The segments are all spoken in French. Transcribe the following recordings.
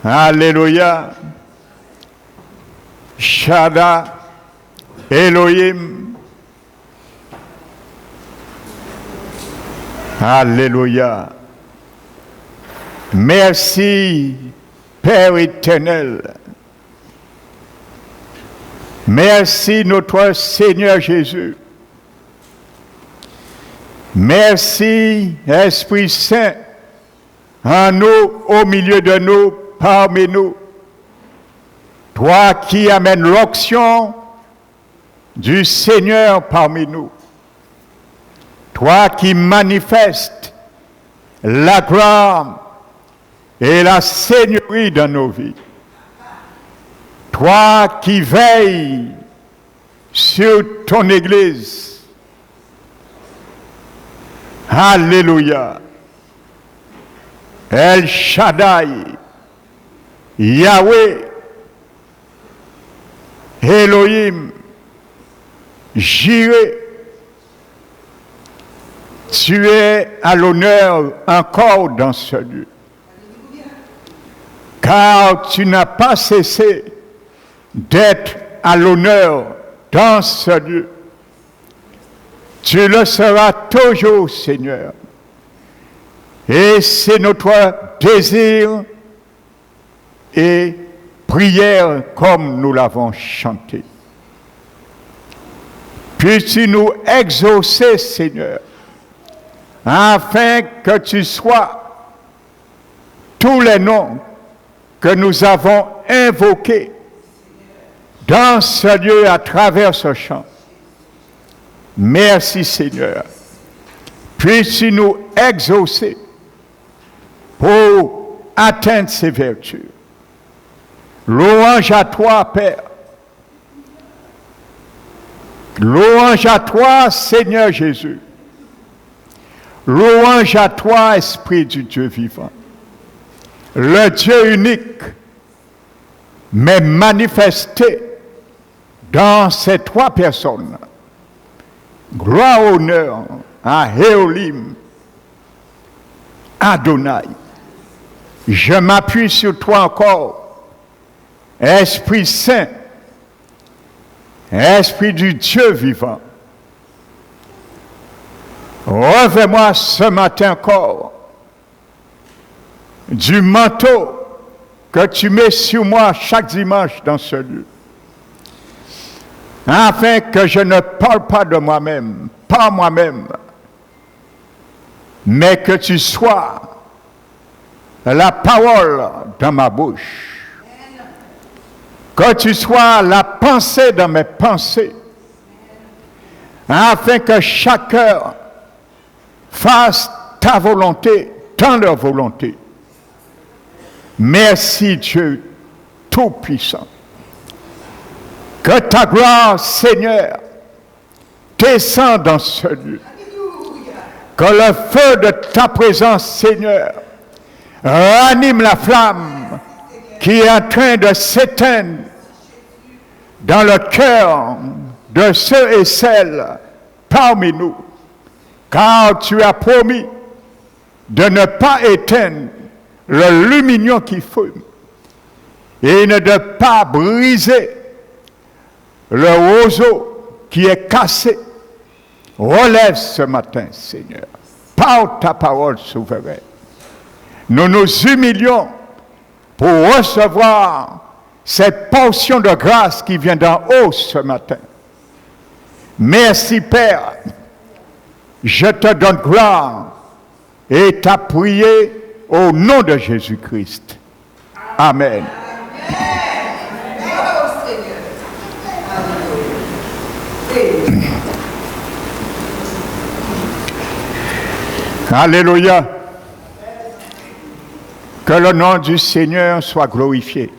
Alléluia. Shada, Elohim. Alléluia. Merci, Père éternel. Merci, notre Seigneur Jésus. Merci, Esprit Saint, en nous, au milieu de nous, parmi nous. Toi qui amènes l'onction du Seigneur parmi nous. Toi qui manifestes la gloire et la seigneurie dans nos vies. Toi qui veilles sur ton Église. Alléluia. El Shaddai, Yahweh, Elohim, Jireh, tu es à l'honneur encore dans ce lieu. Car tu n'as pas cessé d'être à l'honneur dans ce lieu. Tu le seras toujours, Seigneur. Et c'est notre désir et prière comme nous l'avons chanté. Puisses-tu nous exaucer, Seigneur, afin que tu sois tous les noms que nous avons invoqués dans ce lieu à travers ce chant. Merci, Seigneur. Puisses-tu nous exaucer pour atteindre ces vertus. Louange à toi, Père. Louange à toi, Seigneur Jésus. Louange à toi, Esprit du Dieu vivant. Le Dieu unique, mais manifesté dans ces trois personnes. Gloire, honneur à Elohim, Adonai. Je m'appuie sur toi encore, Esprit Saint, Esprit du Dieu vivant. Revêt-moi ce matin encore du manteau que tu mets sur moi chaque dimanche dans ce lieu, afin que je ne parle pas de moi-même, pas moi-même, mais que tu sois la parole dans ma bouche, que tu sois la pensée dans mes pensées, afin que chaque cœur fasse ta volonté dans leur volonté. Merci Dieu Tout-Puissant. Que ta gloire, Seigneur, descende dans ce lieu. Que le feu de ta présence, Seigneur, ranime la flamme qui est en train de s'éteindre dans le cœur de ceux et celles parmi nous. Car tu as promis de ne pas éteindre le lumignon qui fume et de ne pas briser le roseau qui est cassé. Relève ce matin, Seigneur, par ta parole souveraine. Nous nous humilions pour recevoir cette portion de grâce qui vient d'en haut ce matin. Merci, Père. Je te donne gloire et t'as prié au nom de Jésus-Christ. Amen. Alléluia. Que le nom du Seigneur soit glorifié.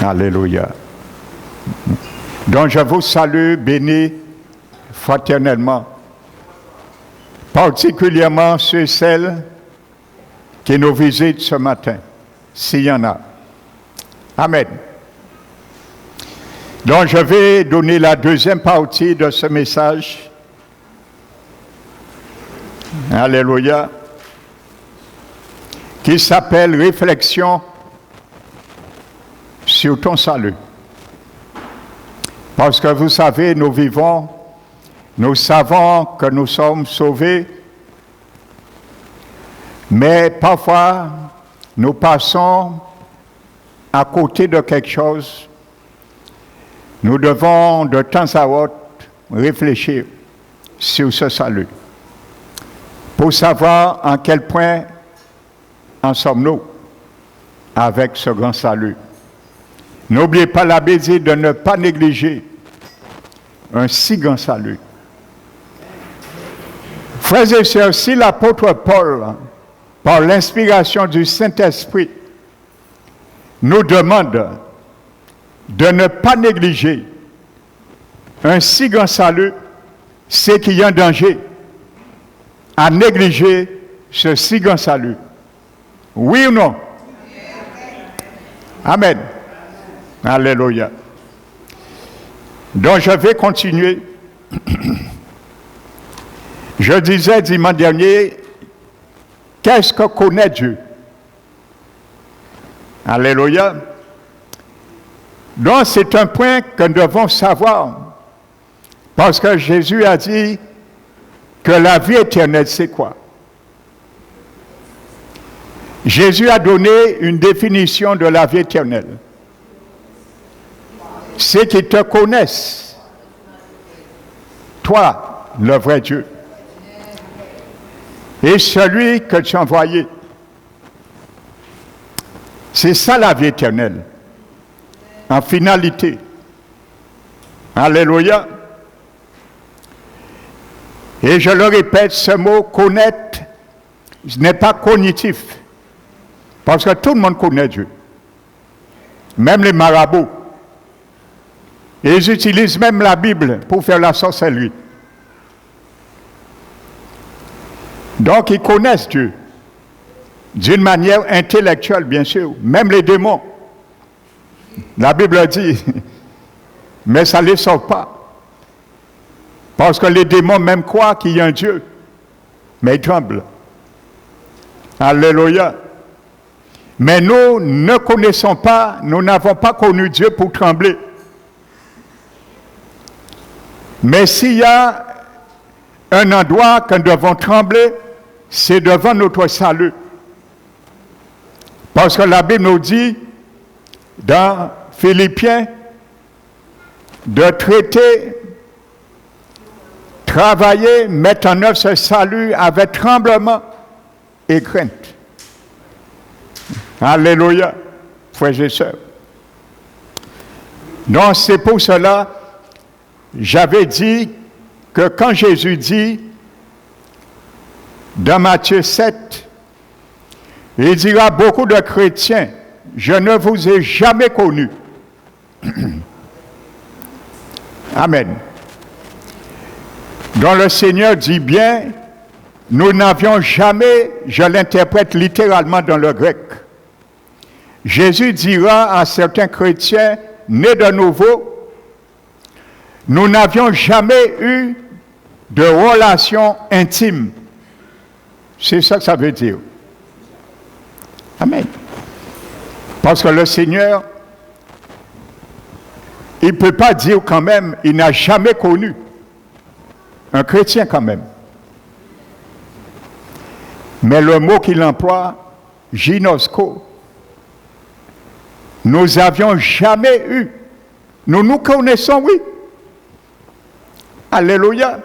Alléluia. Donc je vous salue, bénis fraternellement, particulièrement ceux et celles qui nous visitent ce matin, s'il y en a. Amen. Donc je vais donner la deuxième partie de ce message. Alléluia. qui s'appelle Réflexion sur ton salut. Parce que vous savez, nous savons que nous sommes sauvés, mais parfois nous passons à côté de quelque chose. Nous devons de temps à autre réfléchir sur ce salut pour savoir en quel point en sommes-nous avec ce grand salut. N'oubliez pas la baiser de ne pas négliger un si grand salut. Frères et sœurs, si l'apôtre Paul, par l'inspiration du Saint-Esprit, nous demande de ne pas négliger un si grand salut, c'est qu'il y a un danger à négliger ce si grand salut. Oui ou non? Amen. Alléluia. Donc je vais continuer. Je disais dimanche dernier, qu'est-ce que connaît Dieu? Alléluia. Donc c'est un point que nous devons savoir. Parce que Jésus a dit que la vie éternelle, c'est quoi? Jésus a donné une définition de la vie éternelle. C'est qu'ils te connaissent, toi, le vrai Dieu, et celui que tu as envoyé. C'est ça la vie éternelle, en finalité. Alléluia. Et je le répète, ce mot connaître n'est pas cognitif, parce que tout le monde connaît Dieu, même les marabouts. Et ils utilisent même la Bible pour faire la sorcellerie. Donc ils connaissent Dieu d'une manière intellectuelle, bien sûr, même les démons. La Bible dit, mais ça ne les sauve pas. Parce que les démons même croient qu'il y a un Dieu, mais ils tremblent. Alléluia. Mais nous ne connaissons pas, nous n'avons pas connu Dieu pour trembler. Mais s'il y a un endroit que nous devons trembler, c'est devant notre salut. Parce que la Bible nous dit, dans Philippiens, de traiter, travailler, mettre en œuvre ce salut avec tremblement et crainte. Alléluia, frères et sœurs. Donc c'est pour cela, j'avais dit que quand Jésus dit, dans Matthieu 7, il dira beaucoup de chrétiens, je ne vous ai jamais connus. Amen. Donc le Seigneur dit bien, nous n'avions jamais, je l'interprète littéralement dans le grec. Jésus dira à certains chrétiens nés de nouveau, nous n'avions jamais eu de relation intime. C'est ça que ça veut dire. Amen. Parce que le Seigneur, il ne peut pas dire quand même, il n'a jamais connu un chrétien quand même. Mais le mot qu'il emploie, gynosko, nous n'avions jamais eu. Nous nous connaissons, oui. Alléluia.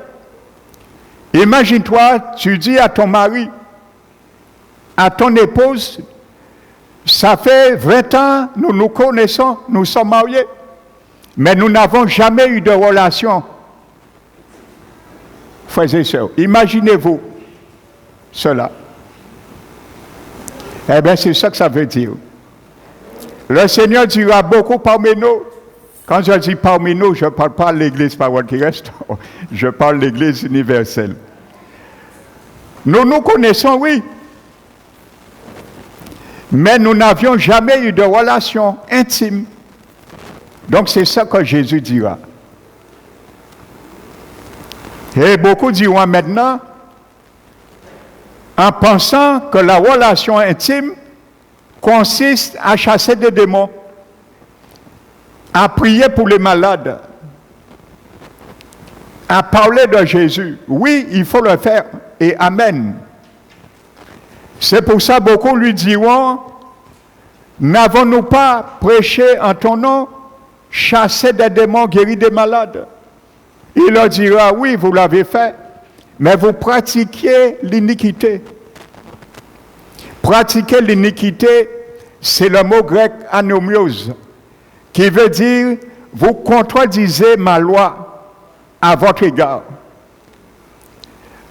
Imagine-toi, tu dis à ton mari, à ton épouse, ça fait 20 ans, nous nous connaissons, nous sommes mariés, mais nous n'avons jamais eu de relation. Frères et sœurs, imaginez-vous cela. Eh bien, c'est ça que ça veut dire. Le Seigneur dira beaucoup parmi nous. Quand je dis parmi nous, je ne parle pas de l'Église parole qui reste, je parle de l'Église universelle. Nous nous connaissons, oui, mais nous n'avions jamais eu de relation intime. Donc c'est ça que Jésus dira. Et beaucoup diront maintenant, en pensant que la relation intime consiste à chasser des démons, à prier pour les malades, à parler de Jésus. Oui, il faut le faire, et amen. C'est pour ça que beaucoup lui diront, n'avons-nous pas prêché en ton nom, chassé des démons, guéri des malades? Il leur dira, oui, vous l'avez fait, mais vous pratiquez l'iniquité. Pratiquer l'iniquité, c'est le mot grec anomios, qui veut dire, vous contredisez ma loi à votre égard.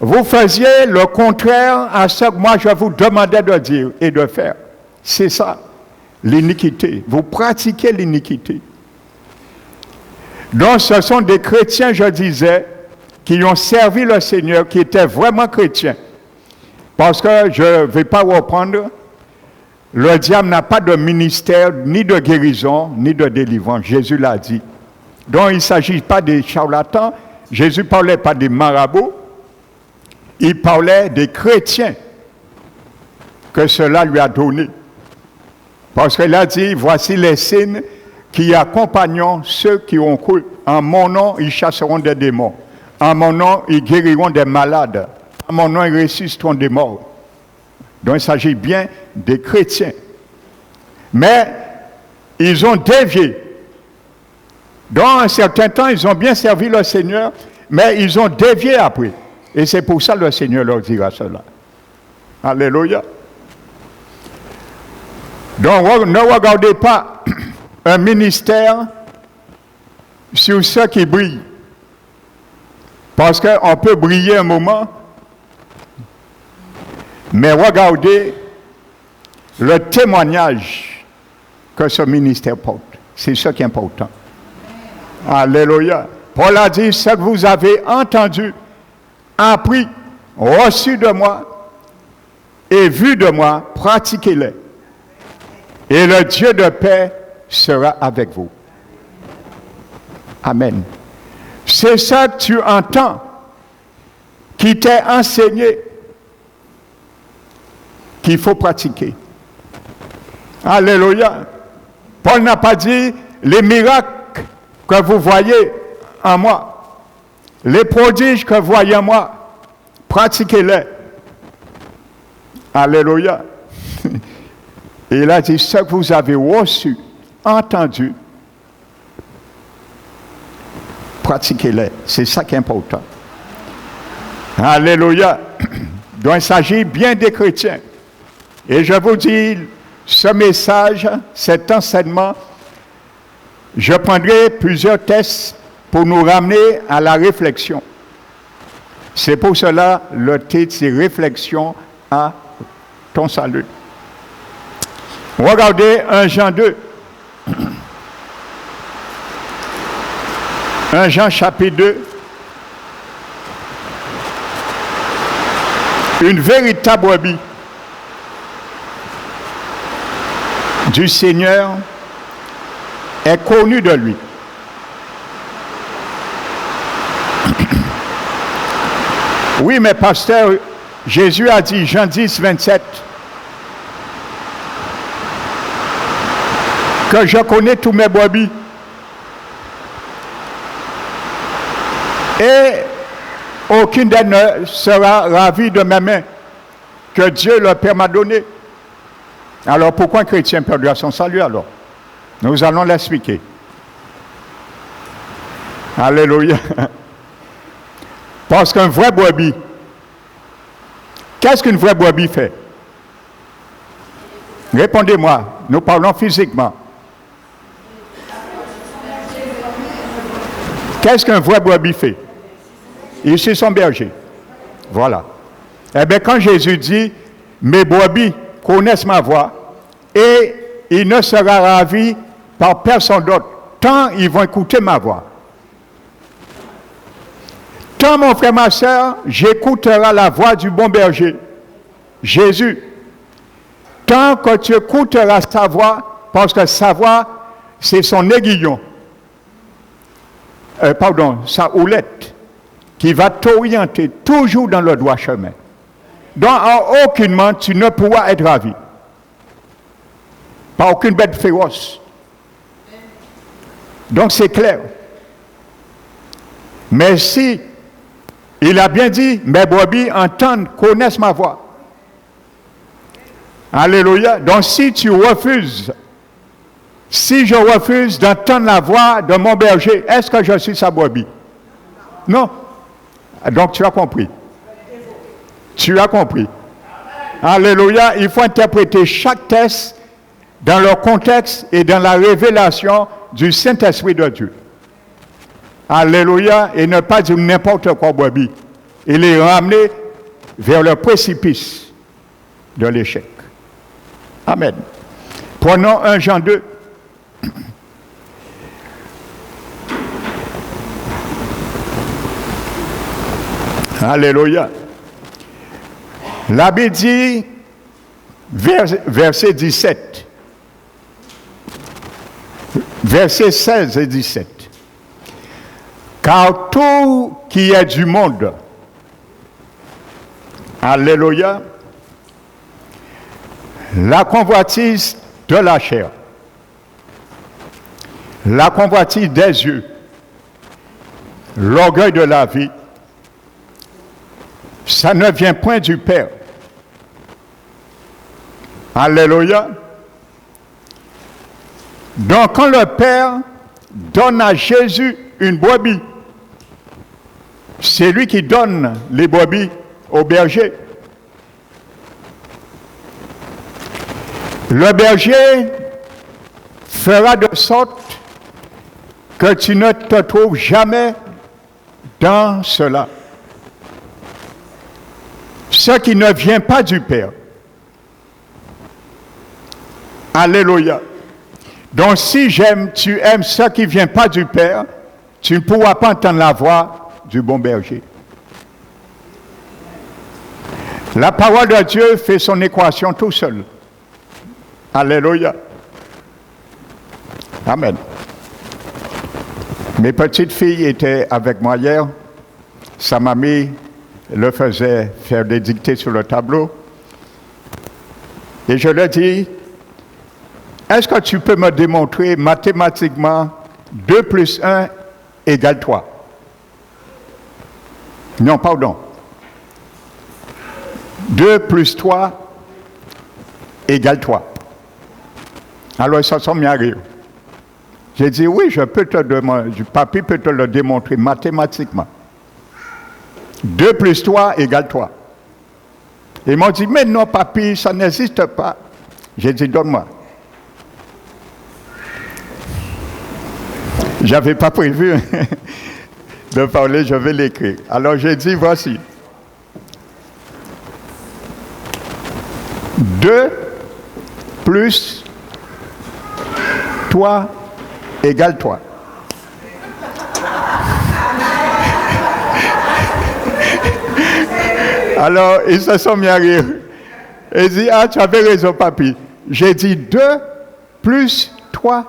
Vous faisiez le contraire à ce que moi je vous demandais de dire et de faire. C'est ça, l'iniquité. Vous pratiquez l'iniquité. Donc ce sont des chrétiens, je disais, qui ont servi le Seigneur, qui étaient vraiment chrétiens. Parce que je ne vais pas reprendre, le diable n'a pas de ministère, ni de guérison, ni de délivrance. Jésus l'a dit. Donc il ne s'agit pas des charlatans. Jésus ne parlait pas des marabouts. Il parlait des chrétiens que cela lui a donné. Parce qu'il a dit, voici les signes qui accompagneront ceux qui ont cru. En mon nom, ils chasseront des démons. En mon nom, ils guériront des malades. En mon nom, ils ressusciteront des morts. Donc il s'agit bien des chrétiens. Mais ils ont dévié. Dans un certain temps, ils ont bien servi le Seigneur, mais ils ont dévié après. Et c'est pour ça que le Seigneur leur dira cela. Alléluia. Donc ne regardez pas un ministère sur ceux qui brillent. Parce qu'on peut briller un moment, mais regardez le témoignage que ce ministère porte. C'est ce qui est important. Alléluia. Paul a dit, ce que vous avez entendu, appris, reçu de moi et vu de moi, pratiquez-les. Et le Dieu de paix sera avec vous. Amen. C'est ça que tu entends, qui t'est enseigné, qu'il faut pratiquer. Alléluia. Paul n'a pas dit les miracles que vous voyez en moi, les prodiges que vous voyez en moi, pratiquez-les. Alléluia. Et il a dit ce que vous avez reçu, entendu, pratiquez-les. C'est ça qui est important. Alléluia. Donc il s'agit bien des chrétiens. Et je vous dis, ce message, cet enseignement, je prendrai plusieurs tests pour nous ramener à la réflexion. C'est pour cela le titre, c'est Réflexion à ton salut. Regardez 1 Jean 2. 1 Jean chapitre 2. Une véritable brebis du Seigneur est connue de lui. Oui, mais pasteur, Jésus a dit, Jean 10, 27, que je connais tous mes brebis. Et aucune d'elles ne sera ravie de mes mains que Dieu le Père m'a donné. Alors pourquoi un chrétien perdra son salut alors? Nous allons l'expliquer. Alléluia. Parce qu'un vrai brebis, qu'est-ce qu'une vraie brebis fait? Répondez-moi, nous parlons physiquement. Qu'est-ce qu'un vrai brebis fait? Il suit son berger. Voilà. Eh bien, quand Jésus dit, mes brebis connaissent ma voix, et il ne sera ravi par personne d'autre, tant ils vont écouter ma voix. Tant, mon frère, ma soeur, j'écouterai la voix du bon berger, Jésus. Tant que tu écouteras sa voix, parce que sa voix, c'est son aiguillon. Sa houlette, qui va t'orienter toujours dans le droit chemin. Donc, en aucunement, tu ne pourras être ravi. Par aucune bête féroce. Donc, c'est clair. Mais si, il a bien dit, mes brebis entendent, connaissent ma voix. Alléluia. Donc, si tu refuses, si je refuse d'entendre la voix de mon berger, est-ce que je suis sa brebis? Non. Donc, tu as compris. Tu as compris. Alléluia. Il faut interpréter chaque texte dans leur contexte et dans la révélation du Saint-Esprit de Dieu. Alléluia. Et ne pas dire n'importe quoi brebis. Et les ramener vers le précipice de l'échec. Amen. Prenons 1 Jean 2. Alléluia. La Bible dit, verset 17, versets 16 et 17. Car tout qui est du monde, alléluia, la convoitise de la chair, la convoitise des yeux, l'orgueil de la vie, ça ne vient point du Père. Alléluia. Donc quand le Père donne à Jésus une brebis, c'est lui qui donne les brebis au berger. Le berger fera de sorte que tu ne te trouves jamais dans cela. Ce qui ne vient pas du Père. Alléluia. Donc si tu aimes ce qui ne vient pas du Père, tu ne pourras pas entendre la voix du bon berger. La parole de Dieu fait son équation tout seul. Alléluia. Amen. Mes petites filles étaient avec moi hier. Sa mamie le faisait faire des dictées sur le tableau. Et je leur dis, est-ce que tu peux me démontrer mathématiquement 2 plus 1 égale 3? Non, pardon. 2 plus 3 égale 3. Alors ils se sont mis à rire. J'ai dit, oui, je peux te demander, papy peut te le démontrer mathématiquement. 2 plus 3 égale 3. Ils m'ont dit, mais non, papy, ça n'existe pas. J'ai dit, donne-moi. Je n'avais pas prévu de parler, je vais l'écrire. Alors j'ai dit, voici. 2 plus 3 égale 3. Alors, ils se sont mis à rire. Ils disent, ah, tu avais raison, papy. J'ai dit 2 plus 3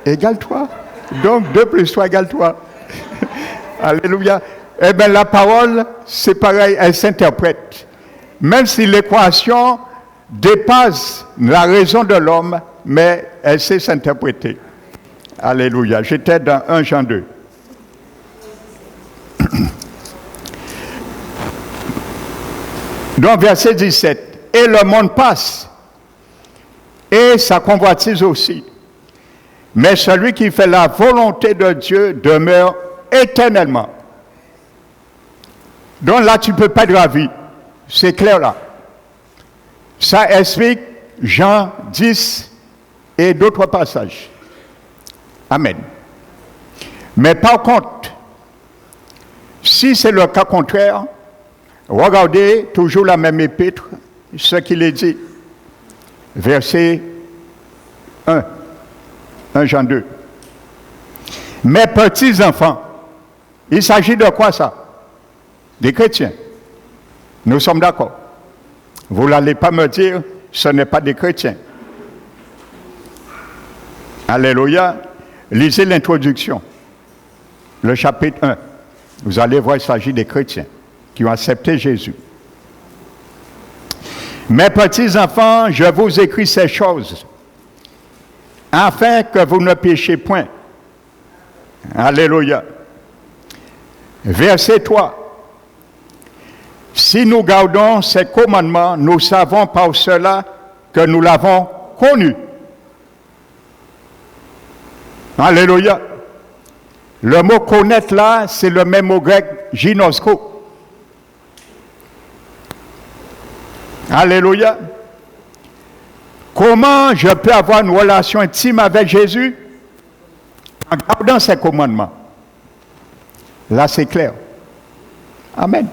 égale 3. Donc, 2 plus 3 égale 3. Alléluia. Eh bien, la parole, c'est pareil, elle s'interprète. Même si l'équation dépasse la raison de l'homme, mais elle sait s'interpréter. Alléluia. J'étais dans 1 Jean 2. Donc, verset 17. Et le monde passe, et sa convoitise aussi. Mais celui qui fait la volonté de Dieu demeure éternellement. Donc là, tu ne peux pas être ravi. C'est clair là. Ça explique Jean 10 et d'autres passages. Amen. Mais par contre, si c'est le cas contraire, regardez toujours la même épître, ce qu'il est dit. Verset 1. 1 Jean 2. Mes petits enfants, il s'agit de quoi ça? Des chrétiens. Nous sommes d'accord. Vous n'allez pas me dire, ce n'est pas des chrétiens. Alléluia. Lisez l'introduction, le chapitre 1. Vous allez voir, il s'agit des chrétiens qui ont accepté Jésus. Mes petits enfants, je vous écris ces choses, afin que vous ne péchiez point. Alléluia. Verset 3. Si nous gardons ces commandements, nous savons par cela que nous l'avons connu. Alléluia. Le mot connaître là, c'est le même mot grec ginosko. Alléluia. Comment je peux avoir une relation intime avec Jésus? En gardant ses commandements. Là, c'est clair. Amen.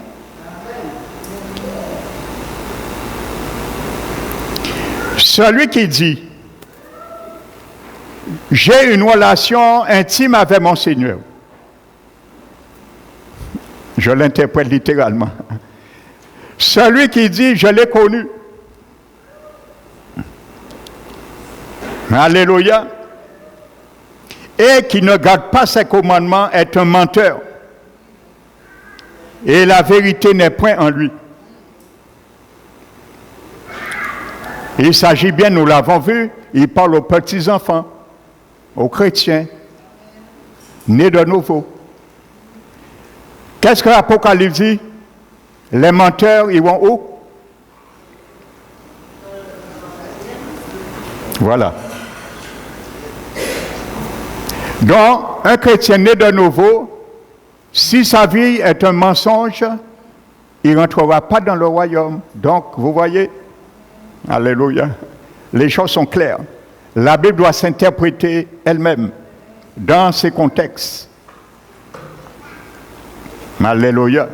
Celui qui dit, j'ai une relation intime avec mon Seigneur. Je l'interprète littéralement. Celui qui dit, je l'ai connu. Alléluia. Et qui ne garde pas ses commandements est un menteur. Et la vérité n'est point en lui. Il s'agit bien, nous l'avons vu, il parle aux petits-enfants, aux chrétiens, nés de nouveau. Qu'est-ce que l'Apocalypse dit? Les menteurs, ils vont où? Voilà. Donc, un chrétien né de nouveau, si sa vie est un mensonge, il ne rentrera pas dans le royaume. Donc, vous voyez, alléluia, les choses sont claires. La Bible doit s'interpréter elle-même dans ses contextes. Alléluia.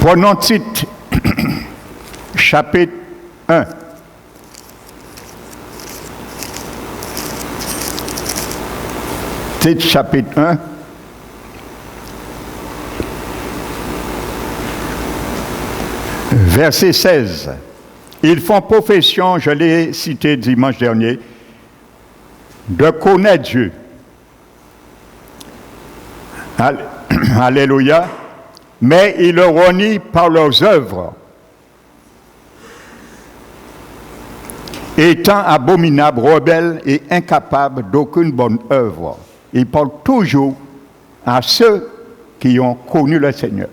Prenons Tite, chapitre 1. Tite, chapitre 1. Verset 16. Ils font profession, je l'ai cité dimanche dernier, de connaître Dieu. Alléluia. Mais ils le renient par leurs œuvres, étant abominables, rebelles et incapables d'aucune bonne œuvre. Ils parlent toujours à ceux qui ont connu le Seigneur.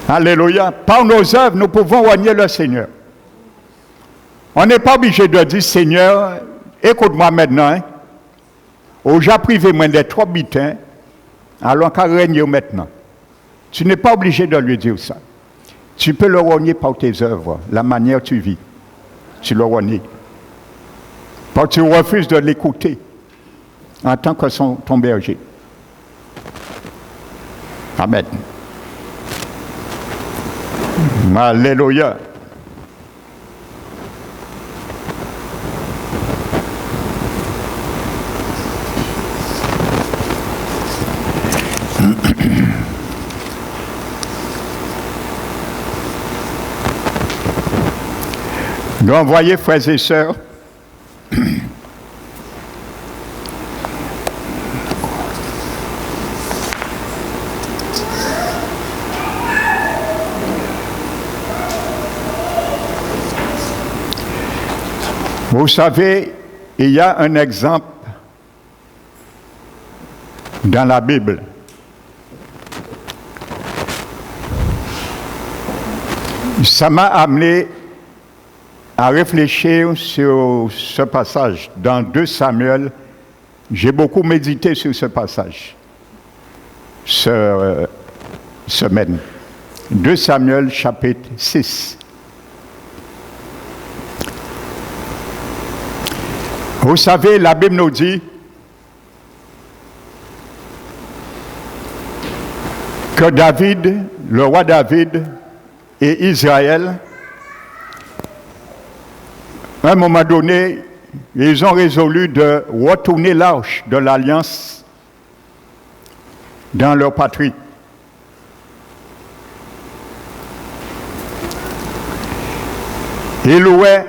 Alléluia. Par nos œuvres, nous pouvons renier le Seigneur. On n'est pas obligé de dire, Seigneur, écoute-moi maintenant, hein. Ou j'ai privé moins des 3 bitins, alors qu'à régner maintenant. Tu n'es pas obligé de lui dire ça. Tu peux le renier par tes œuvres, la manière dont tu vis. Tu le renies. Parce que tu refuses de l'écouter en tant que ton berger. Amen. Alléluia. Donc, voyez, frères et sœurs, vous savez, il y a un exemple dans la Bible. Ça m'a amené à réfléchir sur ce passage. Dans 2 Samuel, j'ai beaucoup médité sur ce passage, cette semaine. 2 Samuel, chapitre 6. Vous savez, la Bible nous dit que David, le roi David et Israël, à un moment donné, ils ont résolu de retourner l'arche de l'Alliance dans leur patrie. Ils louaient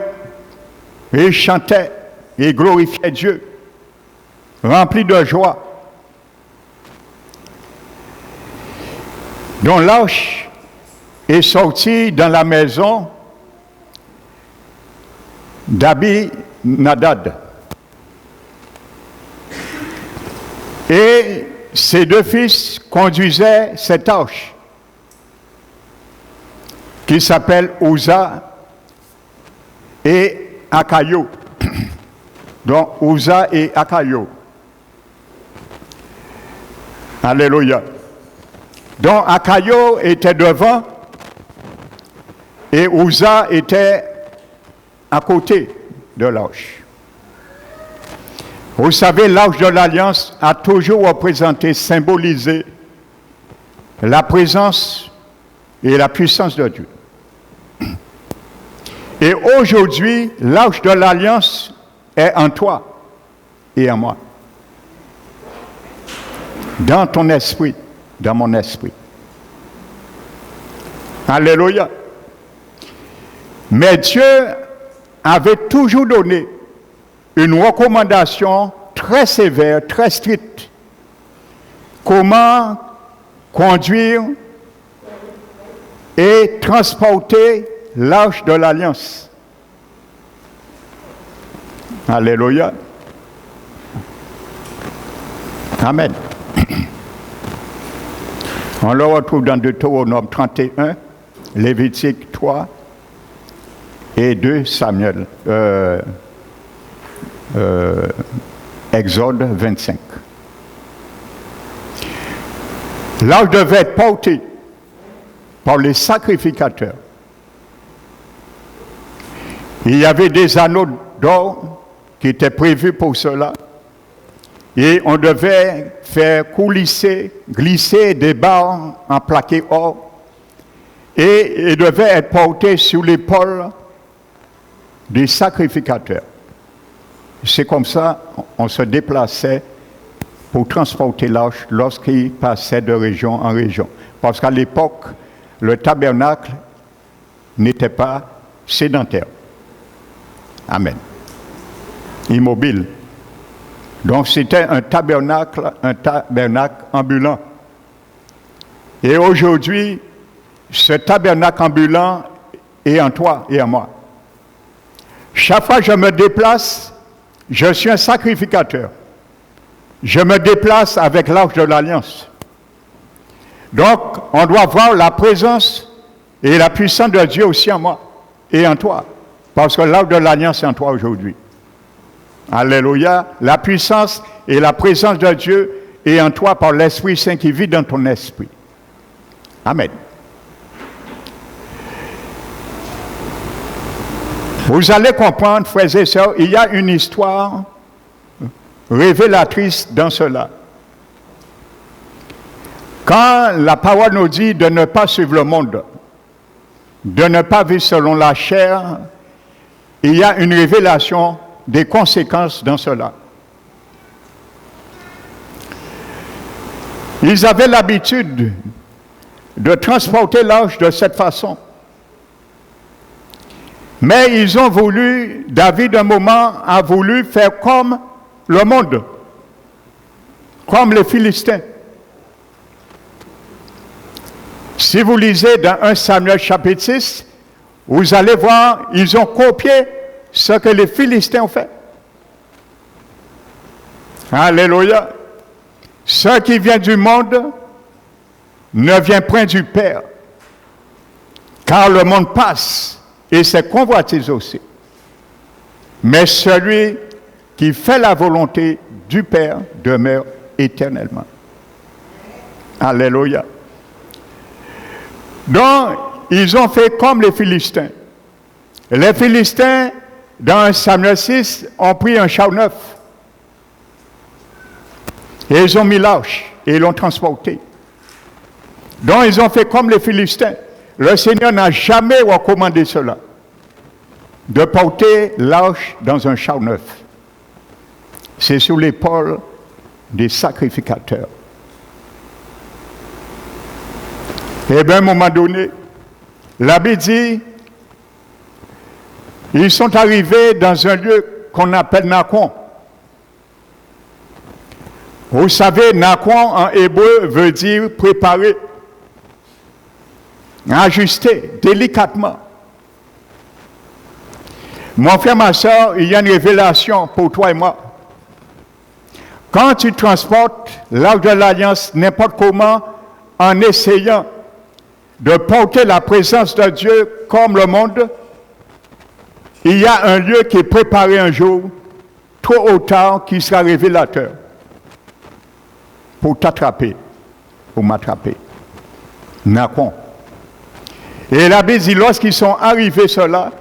Et ils chantaient et glorifiaient Dieu, remplis de joie. Donc l'arche est sortie dans la maison d'Abinadab. Et ses deux fils conduisaient cette arche qui s'appelle Uza et Akayo. Donc Uza et Akayo. Alléluia. Donc Akayo était devant et Uza était à côté de l'arche. Vous savez, l'arche de l'Alliance a toujours représenté, symbolisé la présence et la puissance de Dieu. Et aujourd'hui, l'arche de l'Alliance est en toi et en moi. Dans ton esprit, dans mon esprit. Alléluia. Mais Dieu avait toujours donné une recommandation très sévère, très stricte. Comment conduire et transporter l'arche de l'Alliance. Alléluia. Amen. On le retrouve dans Deutéronome 31, Lévitique 3 et 2 Samuel. Exode 25. L'arche devait être portée par les sacrificateurs. Il y avait des anneaux d'or qui étaient prévus pour cela. Et on devait faire coulisser, glisser des barres en plaqué or. Et il devait être porté sur l'épaule des sacrificateurs. C'est comme ça on se déplaçait pour transporter l'arche lorsqu'il passait de région en région. Parce qu'à l'époque, le tabernacle n'était pas sédentaire. Amen. Immobile. Donc c'était un tabernacle ambulant. Et aujourd'hui, ce tabernacle ambulant est en toi et en moi. Chaque fois que je me déplace, je suis un sacrificateur. Je me déplace avec l'arche de l'Alliance. Donc, on doit voir la présence et la puissance de Dieu aussi en moi et en toi. Parce que l'arche de l'Alliance est en toi aujourd'hui. Alléluia. La puissance et la présence de Dieu est en toi par l'Esprit Saint qui vit dans ton esprit. Amen. Vous allez comprendre, frères et sœurs, il y a une histoire révélatrice dans cela. Quand la parole nous dit de ne pas suivre le monde, de ne pas vivre selon la chair, il y a une révélation des conséquences dans cela. Ils avaient l'habitude de transporter l'arche de cette façon. Mais ils ont voulu, David un moment a voulu faire comme le monde, comme les Philistins. Si vous lisez dans 1 Samuel chapitre 6, vous allez voir, ils ont copié ce que les Philistins ont fait. Alléluia. Ce qui vient du monde ne vient point du Père, car le monde passe et ses convoitises aussi. Mais celui qui fait la volonté du Père demeure éternellement. Alléluia. Donc, ils ont fait comme les Philistins. Les Philistins, dans Samuel 6, ont pris un char neuf. Et ils ont mis l'arche et ils l'ont transporté. Donc, ils ont fait comme les Philistins. Le Seigneur n'a jamais recommandé cela, de porter l'arche dans un char neuf. C'est sur l'épaule des sacrificateurs. Et bien, à un moment donné, la Bible dit, Ils sont arrivés dans un lieu qu'on appelle Nakhon. Vous savez, Nakhon en hébreu veut dire préparer, ajuster délicatement. Mon frère, ma soeur, il y a une révélation pour toi et moi. Quand tu transportes l'arche de l'Alliance n'importe comment, en essayant de porter la présence de Dieu comme le monde, il y a un lieu qui est préparé un jour, tôt ou tard, qui sera révélateur pour t'attraper, pour m'attraper. Nakhon. Et la Bible dit, lorsqu'ils sont arrivés ceux-là,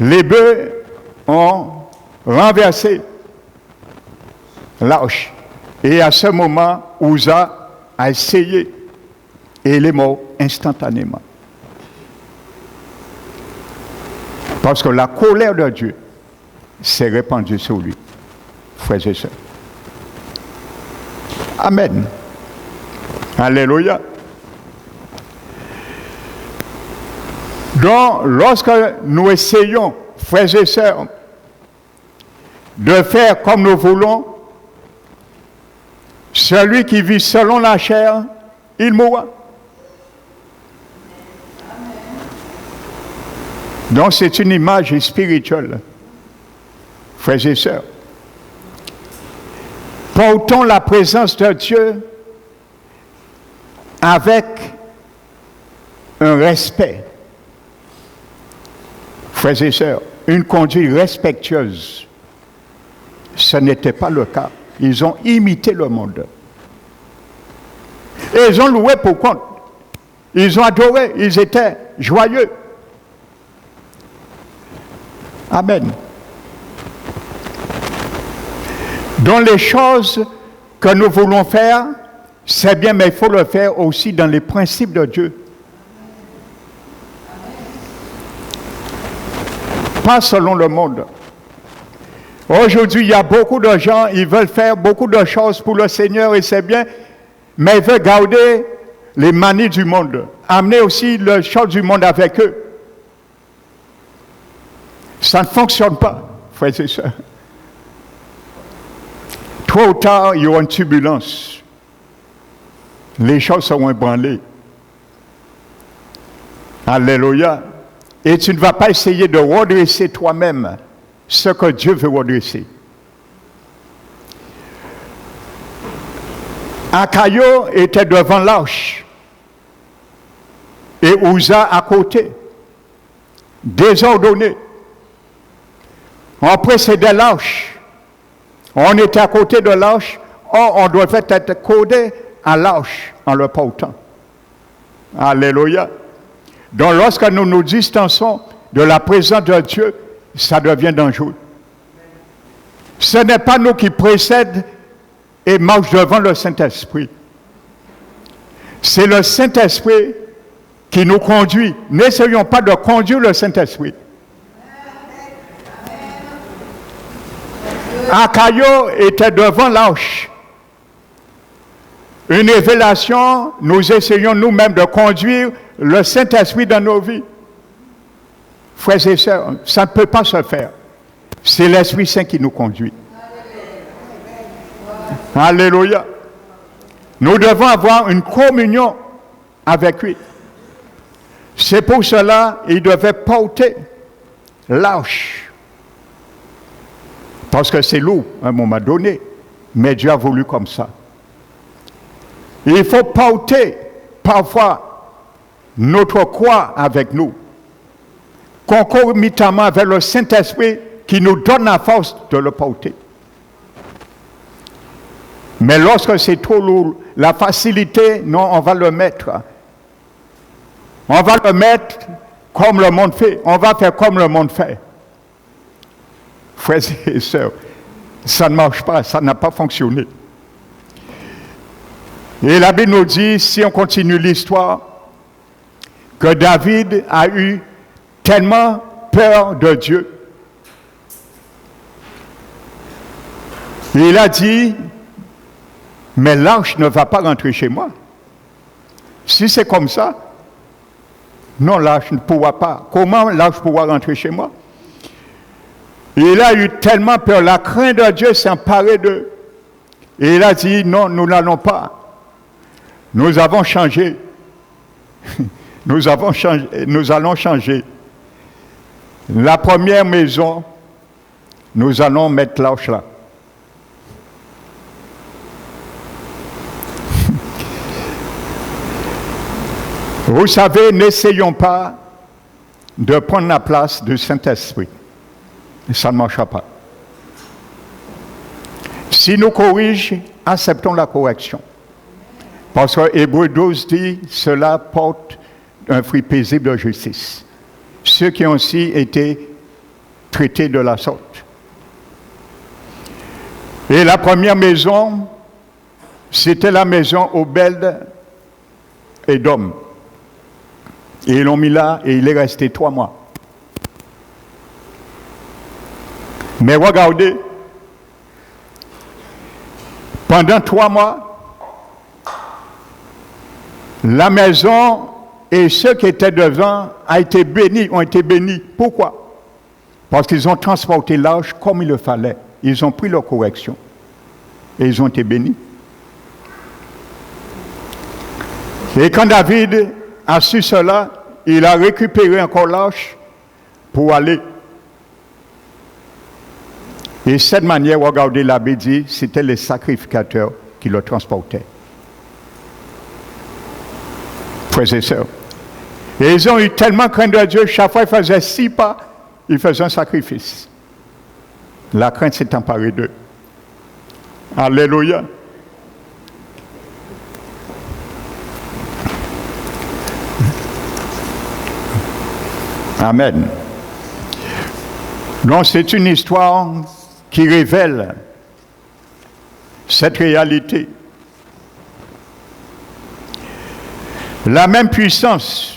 les bœufs ont renversé l'arche. Et à ce moment, Uza a essayé et il est mort instantanément. Parce que la colère de Dieu s'est répandue sur lui, frères et sœurs. Amen. Alléluia. Donc, lorsque nous essayons, frères et sœurs, de faire comme nous voulons, celui qui vit selon la chair, il mourra. Donc, c'est une image spirituelle, frères et sœurs. Portons la présence de Dieu avec un respect. Frères et sœurs, une conduite respectueuse. Ce n'était pas le cas. Ils ont imité le monde. Et ils ont loué pour compte. Ils ont adoré. Ils étaient joyeux. Amen. Dans les choses que nous voulons faire, c'est bien, mais il faut le faire aussi dans les principes de Dieu. Pas selon le monde. Aujourd'hui, il y a beaucoup de gens, ils veulent faire beaucoup de choses pour le Seigneur et c'est bien, mais ils veulent garder les manies du monde. Amener aussi les choses du monde avec eux. Ça ne fonctionne pas, frères et sœurs. Tôt ou tard, il y aura une turbulence. Les choses seront ébranlées. Alléluia. Et tu ne vas pas essayer de redresser toi-même ce que Dieu veut redresser. Akayo était devant l'arche et Uza à côté, désordonné. On précédait l'arche. On était à côté de l'arche. Or, on devait être codé à l'arche en le portant. Alléluia. Donc, lorsque nous nous distançons de la présence de Dieu, ça devient dangereux. Ce n'est pas nous qui précèdent et marchent devant le Saint-Esprit. C'est le Saint-Esprit qui nous conduit. N'essayons pas de conduire le Saint-Esprit. Akayo était devant l'arche. Une révélation, nous essayons nous-mêmes de conduire le Saint-Esprit dans nos vies. Frères et sœurs, ça ne peut pas se faire. C'est l'Esprit Saint qui nous conduit. Alléluia. Nous devons avoir une communion avec lui. C'est pour cela qu'il devait porter l'arche. Parce que c'est lourd à un moment donné. Mais Dieu a voulu comme ça. Il faut porter parfois notre croix avec nous. Concomitamment avec le Saint-Esprit qui nous donne la force de le porter. Mais lorsque c'est trop lourd, la facilité, non, on va le mettre. On va le mettre comme le monde fait. On va faire comme le monde fait. Frères et sœurs, ça ne marche pas, ça n'a pas fonctionné. Et la Bible nous dit, si on continue l'histoire, que David a eu tellement peur de Dieu. Il a dit, mais l'arche ne va pas rentrer chez moi. Si c'est comme ça, Non, là, je ne pourrai pas. Comment là, je pourrai rentrer chez moi? Il a eu tellement peur. La crainte de Dieu s'est emparée d'eux. Et il a dit, non, nous n'allons pas. Nous avons changé. Nous allons changer. La première maison, nous allons mettre l'arche là. Vous savez, n'essayons pas de prendre la place du Saint-Esprit. Ça ne marchera pas. Si nous corrigeons, acceptons la correction. Parce que Hébreux 12 dit, cela porte un fruit paisible de justice. Ceux qui ont aussi été traités de la sorte. Et la première maison, c'était la maison Obed Édom. Et ils l'ont mis là et il est resté 3 mois. Mais regardez, pendant 3 mois, la maison et ceux qui étaient devant ont été bénis. Pourquoi? Parce qu'ils ont transporté l'arche comme il le fallait. Ils ont pris leur correction et ils ont été bénis. Et quand David a su cela, il a récupéré encore l'arche pour aller. Et cette manière, regardez, l'abbé dit, c'était les sacrificateurs qui le transportaient. Frères et sœurs. Et ils ont eu tellement crainte de Dieu, chaque fois qu'ils faisaient 6 pas, ils faisaient un sacrifice. La crainte s'est emparée d'eux. Alléluia. Amen. Donc c'est une histoire qui révèle cette réalité. La même puissance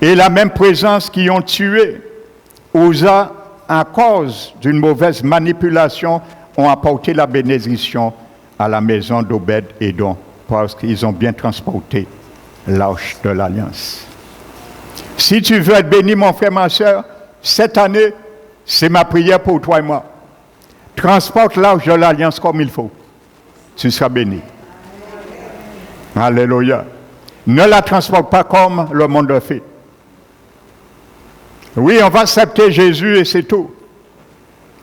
et la même présence qui ont tué Uza à cause d'une mauvaise manipulation ont apporté la bénédiction à la maison d'Obed Édom parce qu'ils ont bien transporté l'arche de l'Alliance. Si tu veux être béni, mon frère, ma soeur, cette année, c'est ma prière pour toi et moi. Transporte l'arche de l'Alliance comme il faut. Tu seras béni. Alléluia. Ne la transporte pas comme le monde le fait. Oui, on va accepter Jésus et c'est tout.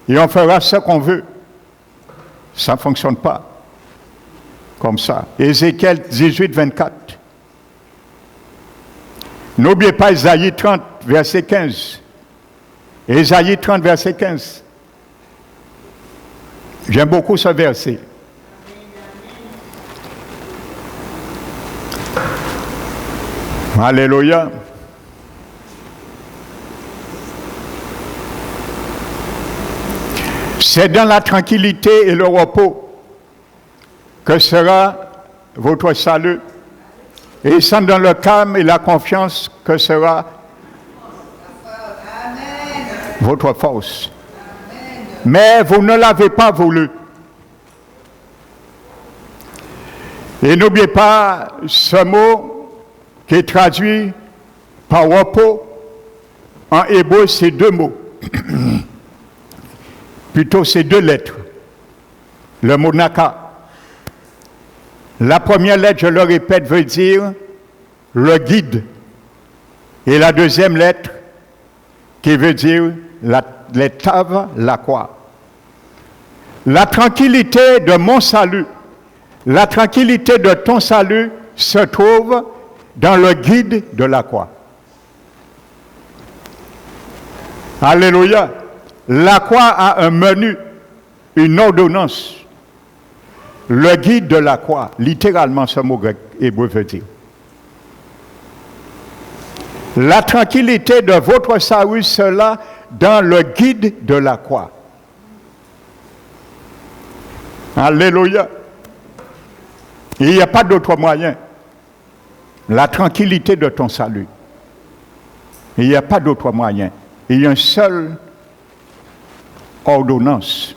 Et on fera ce qu'on veut. Ça ne fonctionne pas comme ça. Ézéchiel 18, 24. N'oubliez pas Ésaïe 30, verset 15. Ésaïe 30, verset 15. J'aime beaucoup ce verset. Alléluia. C'est dans la tranquillité et le repos que sera votre salut. Et c'est dans le calme et la confiance que sera votre force. Mais vous ne l'avez pas voulu. Et n'oubliez pas ce mot qui est traduit par repos. En hébreu, c'est 2 mots. Plutôt, c'est 2 lettres. Le mot naka. La première lettre, je le répète, veut dire le guide. Et la deuxième lettre, qui veut dire les taves, la croix. La tranquillité de mon salut, la tranquillité de ton salut se trouve dans le guide de la croix. Alléluia. La croix a un menu, une ordonnance. Le guide de la croix, littéralement ce mot grec hébreu veut dire. La tranquillité de votre salut sera dans le guide de la croix. Alléluia. Il n'y a pas d'autre moyen. La tranquillité de ton salut. Il n'y a pas d'autre moyen. Il y a une seule ordonnance.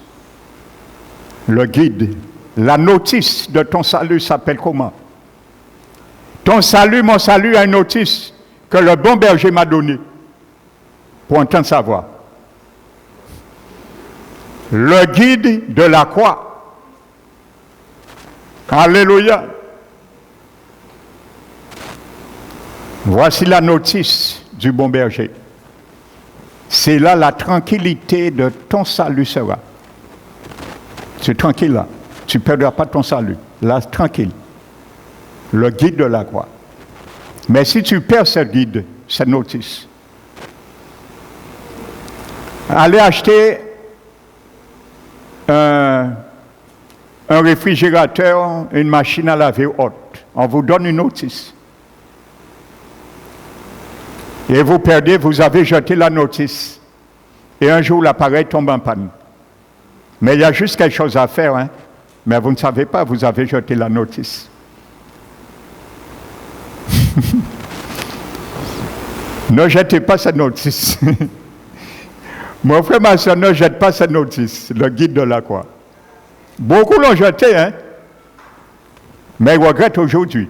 Le guide. La notice de ton salut s'appelle comment? Ton salut, mon salut, a une notice. que le bon berger m'a donné pour entendre sa voix. Le guide de la croix. Alléluia. Voici la notice du bon berger. C'est là la tranquillité de ton salut sera. Tu es tranquille là. Tu ne perdras pas ton salut. Là, tranquille. Le guide de la croix. Mais si tu perds ce guide, cette notice, allez acheter un réfrigérateur, une machine à laver haute. On vous donne une notice. Et vous perdez, vous avez jeté la notice. Et un jour, l'appareil tombe en panne. Mais il y a juste quelque chose à faire, hein. Mais vous ne savez pas, vous avez jeté la notice. Ne jetez pas cette notice. Mon frère, ma soeur, ne jette pas cette notice, le guide de la croix. Beaucoup l'ont jeté, hein. Mais ils regrettent aujourd'hui.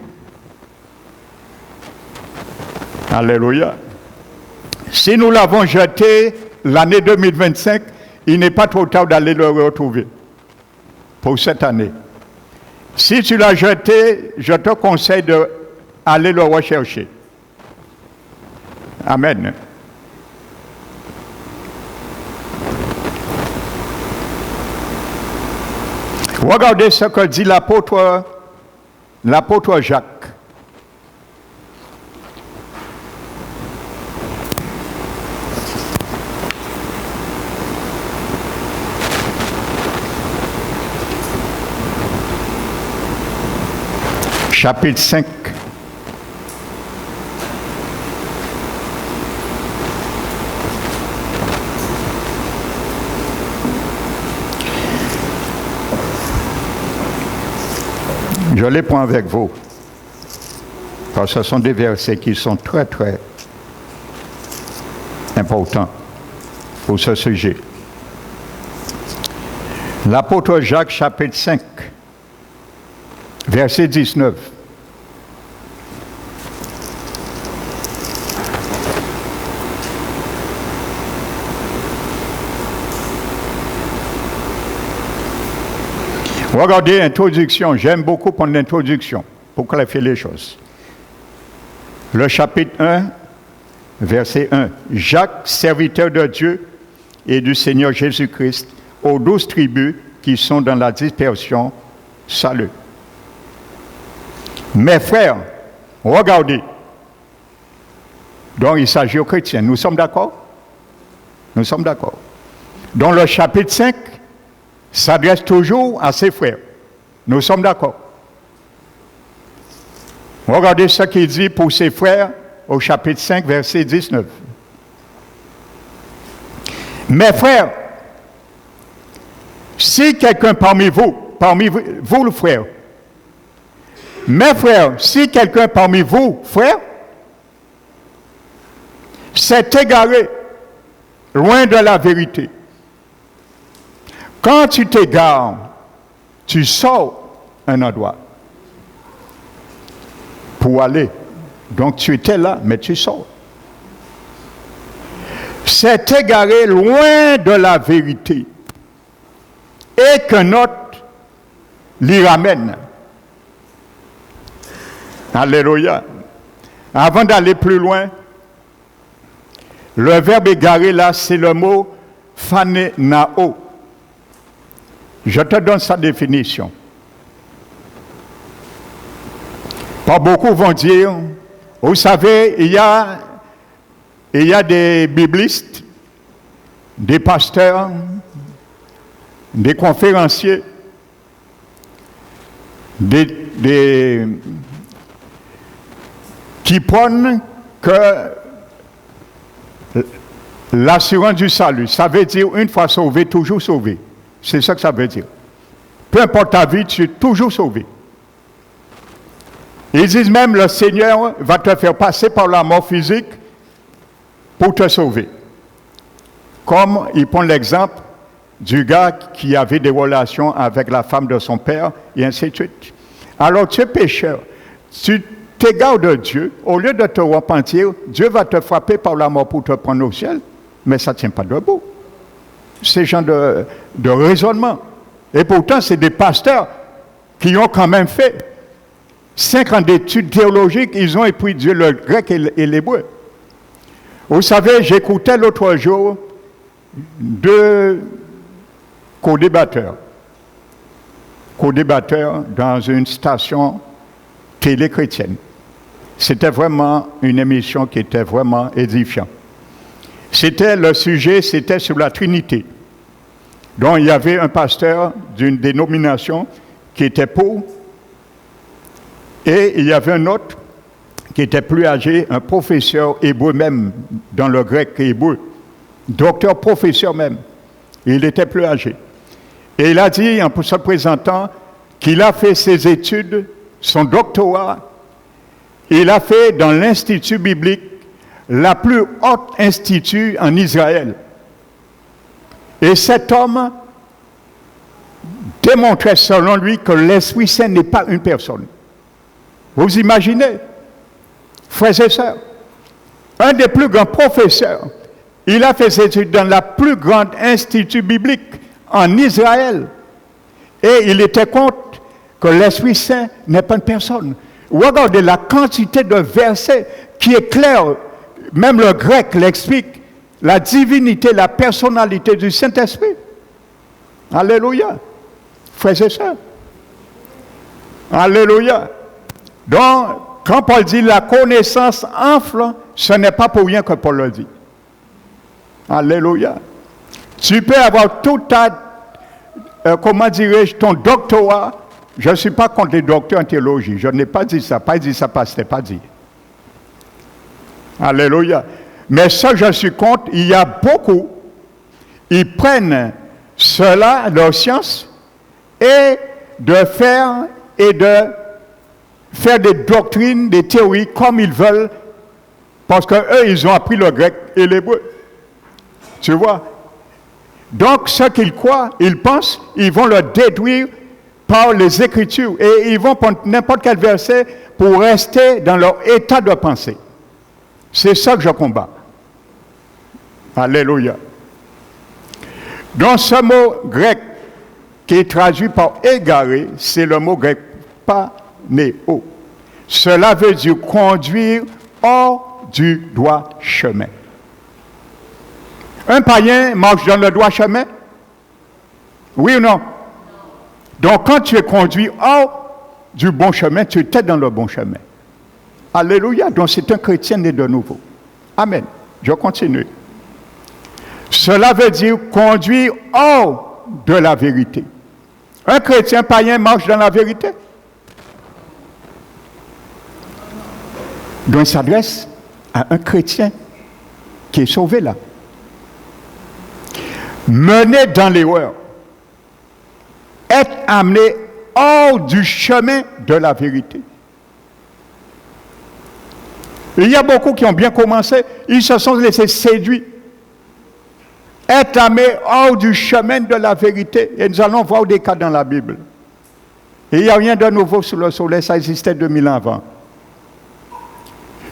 Alléluia. Si nous l'avons jeté l'année 2025, il n'est pas trop tard d'aller le retrouver pour cette année. Si tu l'as jeté, je te conseille d'aller le rechercher. Amen. Regardez ce que dit l'apôtre Jacques. Chapitre 5. Je les prends avec vous, parce que ce sont des versets qui sont très, très importants pour ce sujet. L'apôtre Jacques, chapitre 5, verset 19. Regardez l'introduction, j'aime beaucoup prendre l'introduction pour clarifier les choses. Le chapitre 1, verset 1. Jacques, serviteur de Dieu et du Seigneur Jésus-Christ, aux 12 tribus qui sont dans la dispersion, salut. Mes frères, regardez. Donc il s'agit aux chrétiens. Nous sommes d'accord? Nous sommes d'accord. Dans le chapitre 5, s'adresse toujours à ses frères. Nous sommes d'accord. Regardez ce qu'il dit pour ses frères au chapitre 5, verset 19. Mes frères, si quelqu'un parmi vous le frère, mes frères, si quelqu'un parmi vous, frère, s'est égaré loin de la vérité, quand tu t'égares, tu sors un endroit pour aller. Donc tu étais là, mais tu sors. C'est égaré loin de la vérité et qu'un autre l'y ramène. Alléluia. Avant d'aller plus loin, le verbe égaré là, c'est le mot phanenao. Je te donne sa définition. Pas beaucoup vont dire, vous savez, il y a des biblistes, des pasteurs, des conférenciers, qui prônent que l'assurance du salut, ça veut dire une fois sauvé, toujours sauvé. C'est ça que ça veut dire. Peu importe ta vie, tu es toujours sauvé. Ils disent même le Seigneur va te faire passer par la mort physique pour te sauver. Comme il prend l'exemple du gars qui avait des relations avec la femme de son père, et ainsi de suite. Alors tu es pécheur. Tu t'égares de Dieu, au lieu de te repentir, Dieu va te frapper par la mort pour te prendre au ciel, mais ça ne tient pas debout. C'est ce genre de raisonnement. Et pourtant, c'est des pasteurs qui ont quand même fait 5 ans d'études théologiques, ils ont étudié le grec et l'hébreu. Vous savez, j'écoutais l'autre jour 2 co-débatteurs dans une station télé chrétienne. C'était vraiment une émission qui était vraiment édifiante. Le sujet, c'était sur la Trinité. Donc, il y avait un pasteur d'une dénomination qui était pour, et il y avait un autre qui était plus âgé, un professeur hébreu même, dans le grec hébreu, docteur professeur même. Il était plus âgé. Et il a dit, en se présentant, qu'il a fait ses études, son doctorat, il a fait dans l'Institut biblique, la plus haute institut en Israël. Et cet homme démontrait selon lui que l'Esprit Saint n'est pas une personne. Vous imaginez, frères et sœurs, un des plus grands professeurs, il a fait ses études dans la plus grande institut biblique en Israël. Et il était contre que l'Esprit Saint n'est pas une personne. Regardez la quantité de versets qui est clair, même le grec l'explique, la divinité, la personnalité du Saint-Esprit. Alléluia. Frères et sœurs. Alléluia. Donc, quand Paul dit la connaissance enfle, ce n'est pas pour rien que Paul le dit. Alléluia. Tu peux avoir tout comment dirais-je, ton doctorat. Je ne suis pas contre les docteurs en théologie. Je n'ai pas dit ça. Pas dit ça, pas dit. Alléluia. Mais ça, je suis contre. Il y a beaucoup. Ils prennent cela, leur science, et de faire des doctrines, des théories comme ils veulent, parce qu'eux, ils ont appris le grec et l'hébreu. Tu vois? Donc, ce qu'ils croient, ils pensent, ils vont le déduire par les Écritures. Et ils vont prendre n'importe quel verset pour rester dans leur état de pensée. C'est ça que je combats. Alléluia. Donc, ce mot grec qui est traduit par égaré, c'est le mot grec panéo. Cela veut dire conduire hors du droit chemin. Un païen marche dans le droit chemin? Oui ou non? Donc, quand tu es conduit hors du bon chemin, tu es dans le bon chemin. Alléluia. Donc, c'est un chrétien né de nouveau. Amen. Je continue. Cela veut dire conduire hors de la vérité. Un chrétien païen marche dans la vérité. Donc, il s'adresse à un chrétien qui est sauvé là. Mené dans l'erreur. Être amené hors du chemin de la vérité. Il y a beaucoup qui ont bien commencé, ils se sont laissés séduire. Être amené hors du chemin de la vérité. Et nous allons voir des cas dans la Bible. Et il n'y a rien de nouveau sous le soleil, ça existait 2000 ans avant.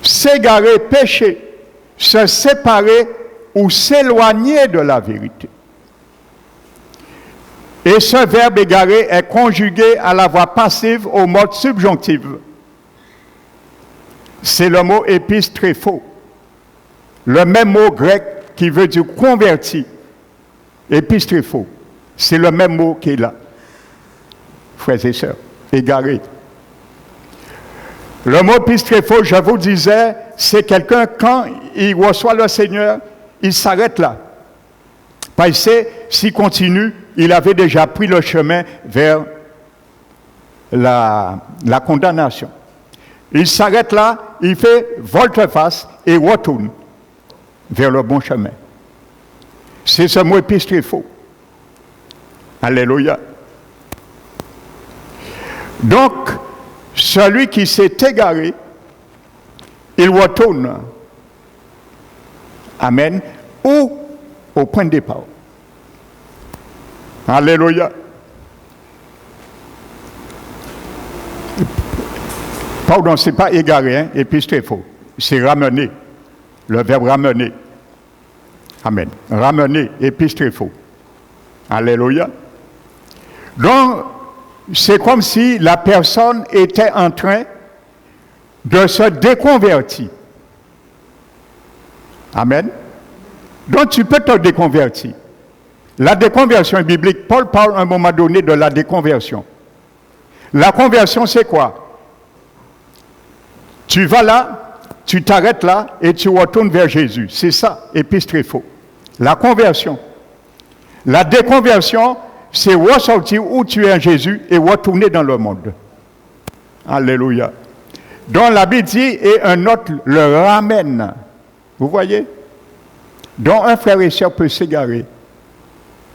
S'égarer, pécher, se séparer ou s'éloigner de la vérité. Et ce verbe égarer est conjugué à la voix passive au mode subjonctif. C'est le mot épistréphos. Le même mot grec qui veut dire converti. Épistréphos. C'est le même mot qui est là. Frères et sœurs, égaré. Le mot épistréphos, je vous disais, c'est quelqu'un, quand il reçoit le Seigneur, il s'arrête là. Parce que s'il continue, il avait déjà pris le chemin vers la condamnation. Il s'arrête là, il fait volte-face et retourne vers le bon chemin. C'est ce mot épistréphos. Alléluia. Donc, celui qui s'est égaré, il retourne. Amen. Ou au point de départ. Alléluia. Pardon, ce n'est pas égaré, hein, épistréphos. C'est ramener. Le verbe ramener. Amen. Ramener, épistréphos. Alléluia. Donc, c'est comme si la personne était en train de se déconvertir. Amen. Donc, tu peux te déconvertir. La déconversion biblique, Paul parle à un moment donné de la déconversion. La conversion, c'est quoi? Tu vas là, tu t'arrêtes là et tu retournes vers Jésus. C'est ça, épistréphos. La conversion. La déconversion, c'est ressortir où tu es en Jésus et retourner dans le monde. Alléluia. Donc la Bible dit, et un autre le ramène. Vous voyez? Donc un frère et sœur peut s'égarer.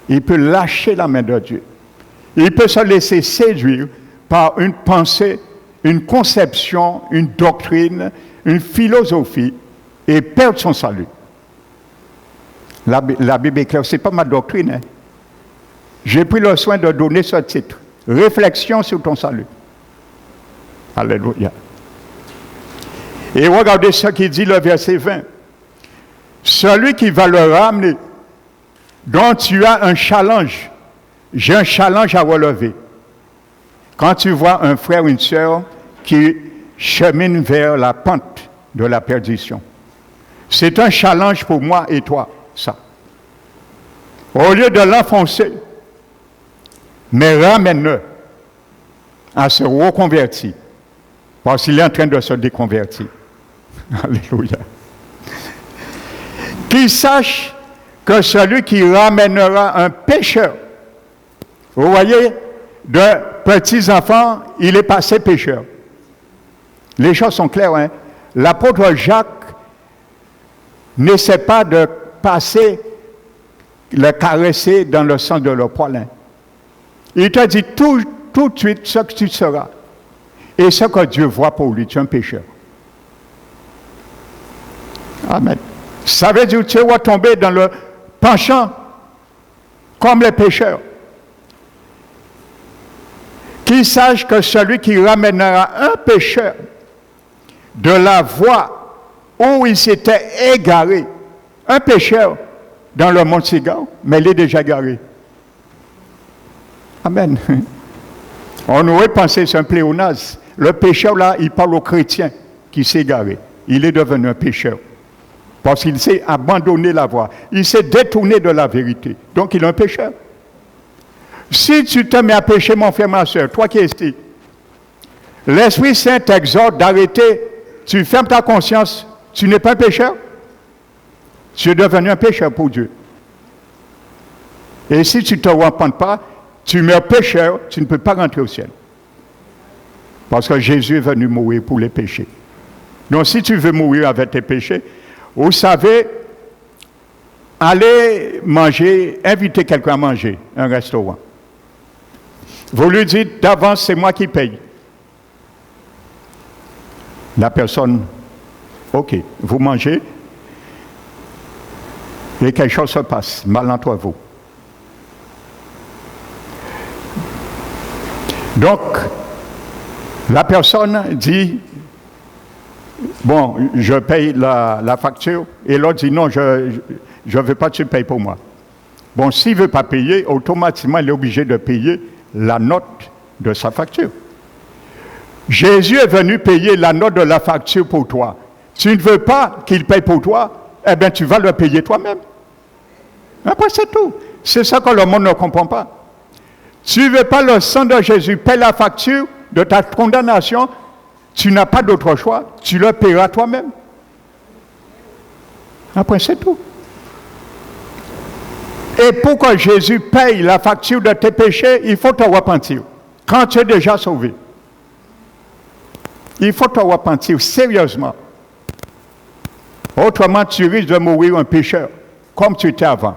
Il peut lâcher la main de Dieu. Il peut se laisser séduire par une pensée, une conception, une doctrine, une philosophie et perdre son salut. La Bible est claire, ce n'est pas ma doctrine. Hein. J'ai pris le soin de donner ce titre. Réflexion sur ton salut. Alléluia. Et regardez ce qu'il dit le verset 20. Celui qui va le ramener, dont tu as un challenge, j'ai un challenge à relever. Quand tu vois un frère ou une sœur qui chemine vers la pente de la perdition, c'est un challenge pour moi et toi, ça. Au lieu de l'enfoncer, mais ramène-le à se reconvertir, parce qu'il est en train de se déconvertir. Alléluia. Qu'il sache que celui qui ramènera un pécheur, vous voyez, de petits enfants, il est passé pécheur. Les choses sont claires, hein? L'apôtre Jacques n'essaie pas de passer, le caresser dans le sens de leur poilin. Il te dit tout de suite ce que tu seras et ce que Dieu voit pour lui. Tu es un pécheur. Amen. Ça veut dire que tu vas tomber dans le penchant comme les pécheurs. Qu'il sache que celui qui ramènera un pécheur de la voie où il s'était égaré, un pécheur dans le monde cigare, mais il est déjà égaré. Amen. On aurait pensé c'est un pléonasme. Le pécheur là, il parle aux chrétiens qui s'est égaré. Il est devenu un pécheur. Parce qu'il s'est abandonné la voie. Il s'est détourné de la vérité. Donc il est un pécheur. Si tu te mets à pécher, mon frère, ma soeur, toi qui es ici, l'Esprit Saint t'exhorte d'arrêter, tu fermes ta conscience, tu n'es pas un pécheur. Tu es devenu un pécheur pour Dieu. Et si tu ne te repentes pas, tu meurs pécheur, tu ne peux pas rentrer au ciel. Parce que Jésus est venu mourir pour les péchés. Donc si tu veux mourir avec tes péchés, vous savez, allez manger, invitez quelqu'un à manger, un restaurant. Vous lui dites, d'avance, c'est moi qui paye. La personne, ok, vous mangez, et quelque chose se passe, mal entre vous. Donc, la personne dit, bon, je paye la facture, et l'autre dit, non, je ne veux pas que tu payes pour moi. Bon, s'il ne veut pas payer, automatiquement, il est obligé de payer la note de sa facture. Jésus est venu payer la note de la facture pour toi. Tu ne veux pas qu'il paye pour toi, eh bien, tu vas le payer toi-même. Après, c'est tout. C'est ça que le monde ne comprend pas. Tu ne veux pas le sang de Jésus paye la facture de ta condamnation, tu n'as pas d'autre choix, tu le paieras toi-même. Après, c'est tout. Et pour que Jésus paye la facture de tes péchés, il faut te repentir. Quand tu es déjà sauvé. Il faut te repentir sérieusement. Autrement, tu risques de mourir un pécheur, comme tu étais avant.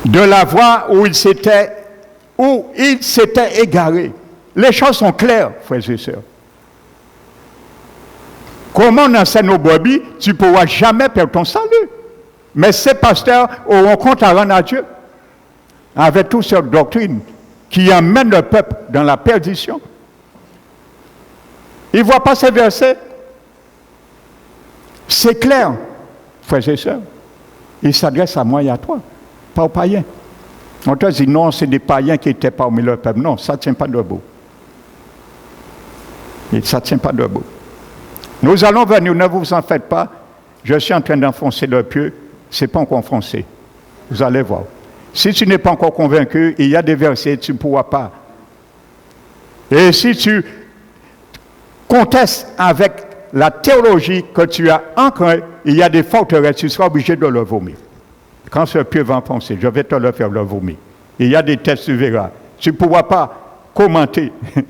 De la voie où il s'était égaré. Les choses sont claires, frères et sœurs. Comment on enseigne aux brebis, tu ne pourras jamais perdre ton salut. Mais ces pasteurs auront compte à rendre à Dieu. Avec toute cette doctrine qui amène le peuple dans la perdition. Il ne voit pas ces versets. C'est clair, frères et sœurs. Il s'adresse à moi et à toi, pas aux païens. On te dit non, c'est des païens qui étaient parmi le peuple. Non, ça ne tient pas debout. Et ça ne tient pas debout. Nous allons venir, ne vous en faites pas. Je suis en train d'enfoncer le pieu. Ce n'est pas encore enfoncé. Vous allez voir. Si tu n'es pas encore convaincu, il y a des versets, tu ne pourras pas. Et si tu contestes avec la théologie que tu as ancrée, il y a des forteresses, tu seras obligé de le vomir. Quand ce pieu va enfoncer, je vais te le faire le vomir. Il y a des tests, tu verras. Tu ne pourras pas commenter. Et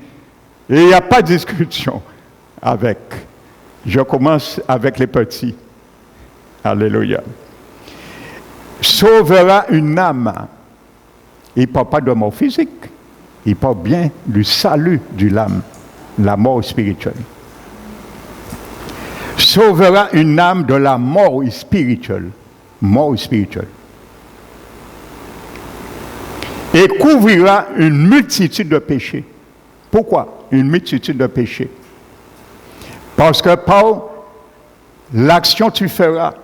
il n'y a pas de discussion avec. Je commence avec les petits. Alléluia. Sauvera une âme. Il ne parle pas de mort physique. Il parle bien du salut de l'âme, la mort spirituelle. Sauvera une âme de la mort spirituelle. Mort spirituelle. Et couvrira une multitude de péchés. Pourquoi une multitude de péchés? Parce que par l'action que tu feras,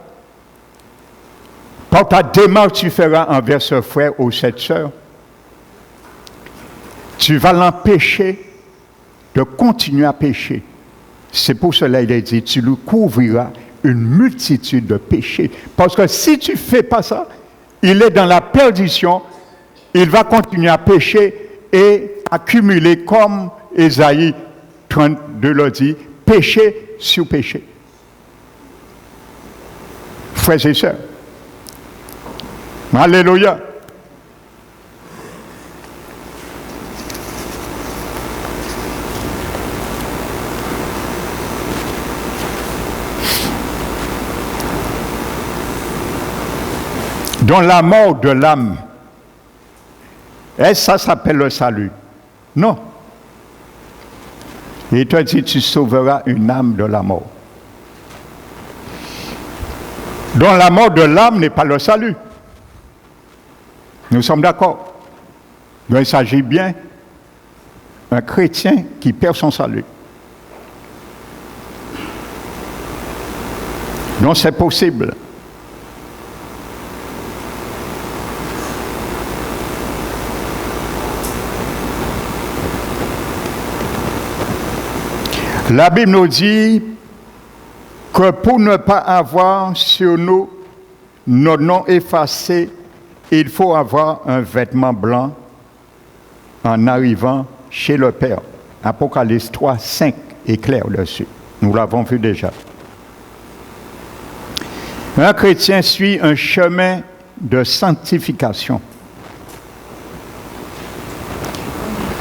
par ta démarche que tu feras envers ce frère ou cette sœur, tu vas l'empêcher de continuer à pécher. C'est pour cela qu'il est dit, tu lui couvriras une multitude de péchés. Parce que si tu ne fais pas ça, il est dans la perdition, il va continuer à pécher et accumuler, comme Ésaïe 32 le dit, péché sur péché. Frères et sœurs, alléluia. Dans la mort de l'âme, est-ce que ça s'appelle le salut? Non. Il te dit, tu sauveras une âme de la mort. Donc la mort de l'âme n'est pas le salut. Nous sommes d'accord. Donc il s'agit bien d'un chrétien qui perd son salut. Donc c'est possible. La Bible nous dit que pour ne pas avoir sur nous nos noms effacés, il faut avoir un vêtement blanc en arrivant chez le Père. Apocalypse 3, 5 est clair dessus. Nous l'avons vu déjà. Un chrétien suit un chemin de sanctification.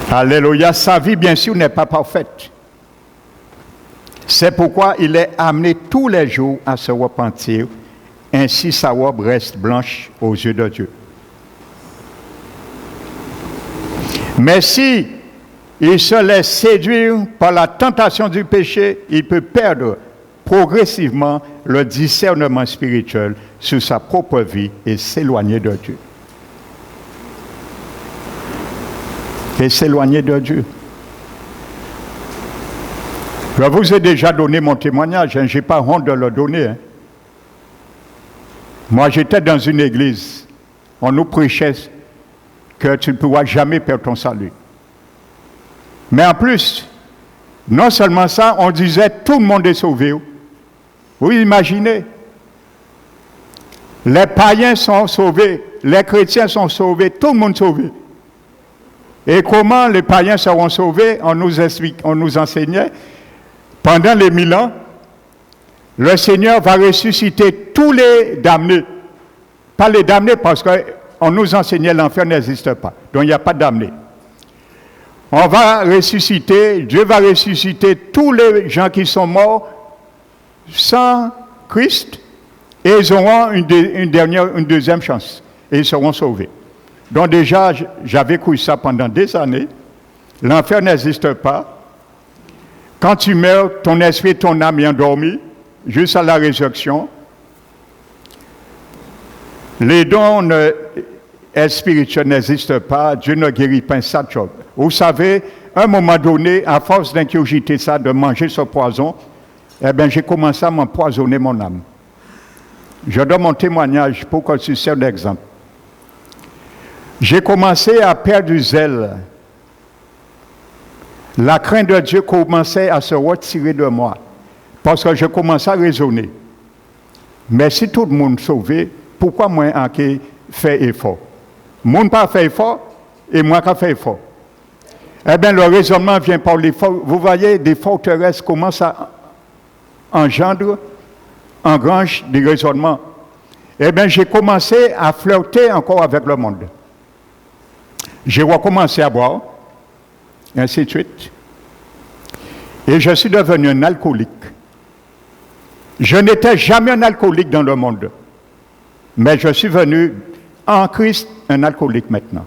Alléluia. Sa vie, bien sûr, n'est pas parfaite. C'est pourquoi il est amené tous les jours à se repentir, ainsi sa robe reste blanche aux yeux de Dieu. Mais si il se laisse séduire par la tentation du péché, il peut perdre progressivement le discernement spirituel sur sa propre vie et s'éloigner de Dieu. Et s'éloigner de Dieu. Je vous ai déjà donné mon témoignage, je n'ai pas honte de le donner. Moi, j'étais dans une église, on nous prêchait que tu ne pourras jamais perdre ton salut. Mais en plus, non seulement ça, on disait tout le monde est sauvé. Vous imaginez? Les païens sont sauvés, les chrétiens sont sauvés, tout le monde est sauvé. Et comment les païens seront sauvés? On nous enseignait. Pendant les 1000 ans, le Seigneur va ressusciter tous les damnés. Pas les damnés parce qu'on nous enseignait l'enfer n'existe pas. Donc il n'y a pas de damnés. On va ressusciter, Dieu va ressusciter tous les gens qui sont morts sans Christ et ils auront une deuxième chance. Et ils seront sauvés. Donc déjà, j'avais cru ça pendant des années. L'enfer n'existe pas. Quand tu meurs, ton esprit, ton âme est endormi jusqu'à la résurrection. Les dons aide spirituelle n'existe pas, Dieu ne guérit pas ça. Vous savez, à un moment donné, à force d'incurgiter ça, de manger ce poison, eh bien, j'ai commencé à m'empoisonner mon âme. Je donne mon témoignage pour que tu serves d'exemple. J'ai commencé à perdre du zèle. La crainte de Dieu commençait à se retirer de moi parce que je commençais à raisonner. Mais si tout le monde sauvé, pourquoi moi j'ai fait effort? Monde pas fait effort et moi qui fait effort. Eh bien, le raisonnement vient par l'effort. Vous voyez, des forteresses commencent à engrange des raisonnements. Eh bien, j'ai commencé à flirter encore avec le monde. J'ai recommencé à boire, et ainsi de suite. Et je suis devenu un alcoolique. Je n'étais jamais un alcoolique dans le monde. Mais je suis venu en Christ un alcoolique maintenant.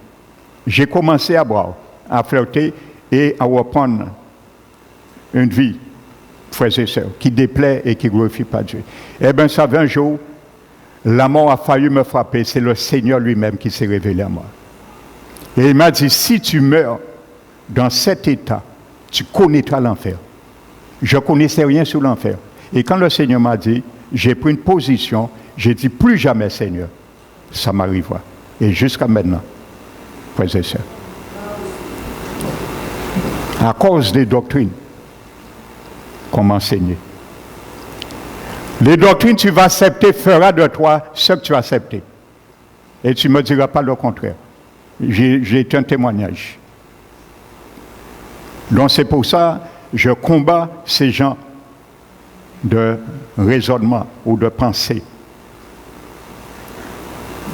J'ai commencé à boire, à flirter et à reprendre une vie, frères et sœurs, qui déplaît et qui ne glorifie pas Dieu. Eh bien, ça fait un jour, la mort a failli me frapper. C'est le Seigneur lui-même qui s'est révélé à moi. Et il m'a dit, si tu meurs dans cet état, tu connaîtras l'enfer. Je ne connaissais rien sur l'enfer. Et quand le Seigneur m'a dit, j'ai pris une position, j'ai dit, plus jamais Seigneur, ça m'arrivera. Et jusqu'à maintenant, frères et sœurs, à cause des doctrines qu'on m'a enseignées. Les doctrines, tu vas accepter, fera de toi ce que tu as accepté. Et tu ne me diras pas le contraire. J'ai été un témoignage. Donc c'est pour ça que je combats ces gens de raisonnement ou de pensée.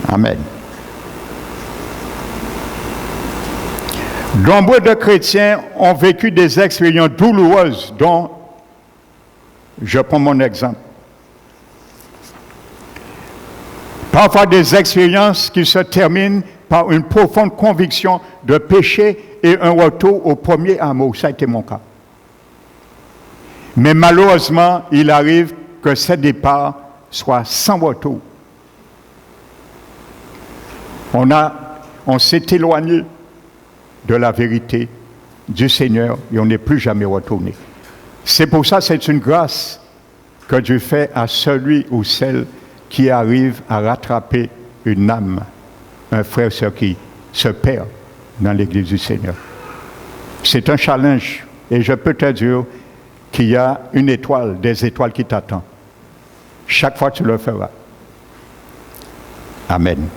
Amen. Nombreux de chrétiens ont vécu des expériences douloureuses dont je prends mon exemple. Parfois des expériences qui se terminent par une profonde conviction de péché et un retour au premier amour. Ça a été mon cas. Mais malheureusement, il arrive que ce départ soit sans retour. On s'est éloigné de la vérité du Seigneur et on n'est plus jamais retourné. C'est pour ça que c'est une grâce que Dieu fait à celui ou celle qui arrive à rattraper une âme, un frère ou sœur qui se perd dans l'église du Seigneur. C'est un challenge et je peux te dire qu'il y a une étoile, des étoiles qui t'attendent. Chaque fois tu le feras. Amen.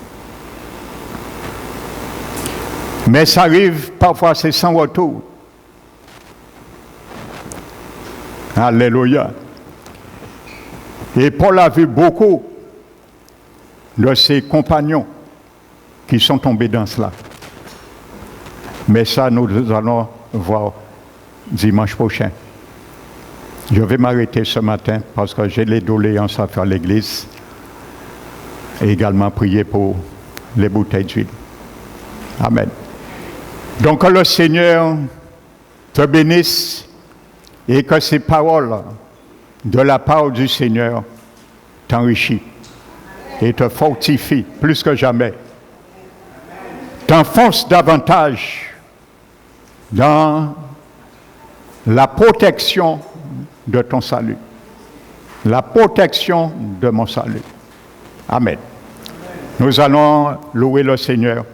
Mais ça arrive, parfois c'est sans retour. Alléluia. Et Paul a vu beaucoup de ses compagnons qui sont tombés dans cela. Mais ça, nous allons voir dimanche prochain. Je vais m'arrêter ce matin parce que j'ai les doléances à faire à l'église et également prier pour les bouteilles d'huile. Amen. Donc que le Seigneur te bénisse et que ces paroles de la part du Seigneur t'enrichissent et te fortifient plus que jamais. T'enfonce davantage dans la protection de ton salut. La protection de mon salut. Amen. Nous allons louer le Seigneur.